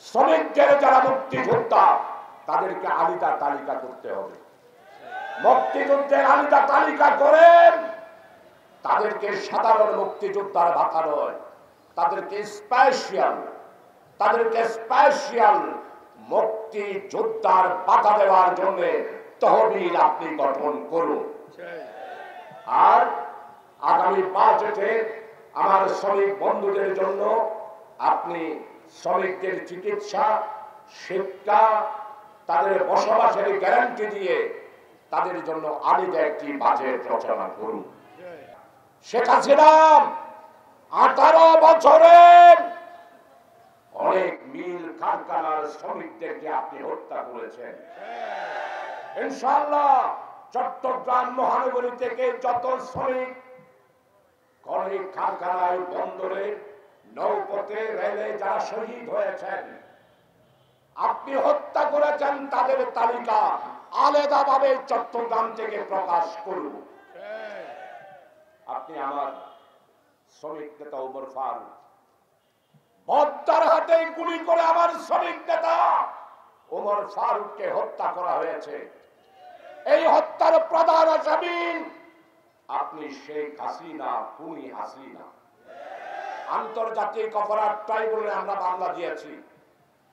শ্রমিকদের যারা মুক্তিযোদ্ধা তাদেরকে আলাদা তালিকা করতে হবে। মুক্তিযুদ্ধের আলাদা তালিকা করেন, তাদেরকে সাধারণ মুক্তিযোদ্ধার ভাতা নয়, তাদেরকে স্পেশাল মুক্তিযোদ্ধার ভাতা দেওয়ার জন্য তহবিল আপনি গঠন করুন। আর আগামী বাজেটে আমার শ্রমিক বন্ধুদের জন্য আপনি শ্রমিকদের চিকিৎসা, শিক্ষা, তাদের বসবাসের গ্যারান্টি দিয়ে তাদের জন্য আলাদা একটি বাজেট রচনা করুন। শেখ হাসিনা 18 বছরের অনেক মিল কারখানার শ্রমিকদেরকে আপনি হত্যা করেছেন। ইনশাআল্লাহ চট্টগ্রাম মহানগরী থেকে যত শ্রমিক কলেজ, কারখানায়, বন্দরে, নৌপথে, রেলে যারা শহীদ হয়েছেন, আপনি হত্যা করেছেন, তাদের তালিকা আলাদাভাবে চট্টগ্রাম থেকে প্রকাশ করুন। আপনি আমার শ্রমিক নেতা ওমর ফারুক, বদ্দার হাতে গুলি করে আমার শ্রমিক নেতা ওমর ফারুককে হত্যা করা হয়েছে। এই হত্যার প্রধান আসামি আপনি শেখ হাসিনা, খুনি হাসিনা। আন্তর্জাতিক অপরাধ ট্রাইব্যুনালে আমরা মামলা দিয়েছি।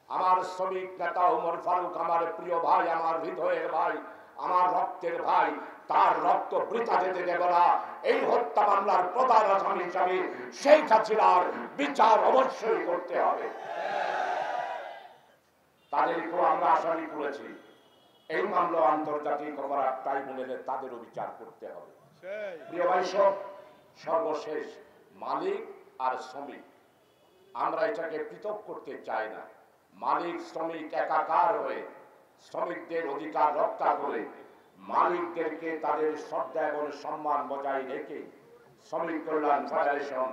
আমার শ্রমিক নেতা ওমর ফারুক আমার প্রিয় ভাই, আমার হৃদয়ের ভাই, আমার রক্তের ভাই, তার রক্ত বৃথা যেতে দেব না। এই হত্যা মামলার প্রধান আসামি হিসাবে শেখ হাসিনার বিচার অবশ্যই করতে হবে। তাদেরকেও আমরা আসামি করেছি। এই মামলা আন্তর্জাতিক অপরাধ ট্রাইব্যুনালে তাদেরও বিচার করতে হবে। প্রিয় ভাই, সর্বশেষ মালিক আর শ্রমিক, আমরা এটাকে পৃথক করতে চাই না। মালিক শ্রমিক একাকার হয়ে শ্রমিকদের অধিকার রক্ষা করে মালিকদেরকে তাদের শ্রদ্ধা এবং সম্মান বজায় রেখে শ্রমিক কল্যাণ ফেডারেশন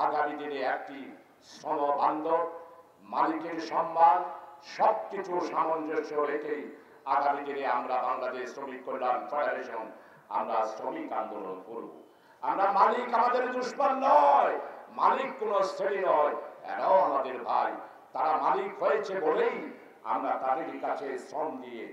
আগামী দিনে একটি শ্রম বান্ধব, মালিকের সম্মান সবকিছু সামঞ্জস্য রেখে আগামী দিনে আমরা বাংলাদেশ শ্রমিক কল্যাণ ফেডারেশন আমরা শ্রমিক আন্দোলন করব। আমরা মালিক আমাদের দুশ্মন নয়, মালিক কোন শ্রেণী নয়, এরাও আমাদের ভাই। তারা মালিক হয়েছে বলেই আমরা তাদের কাছে শ্রম দিয়ে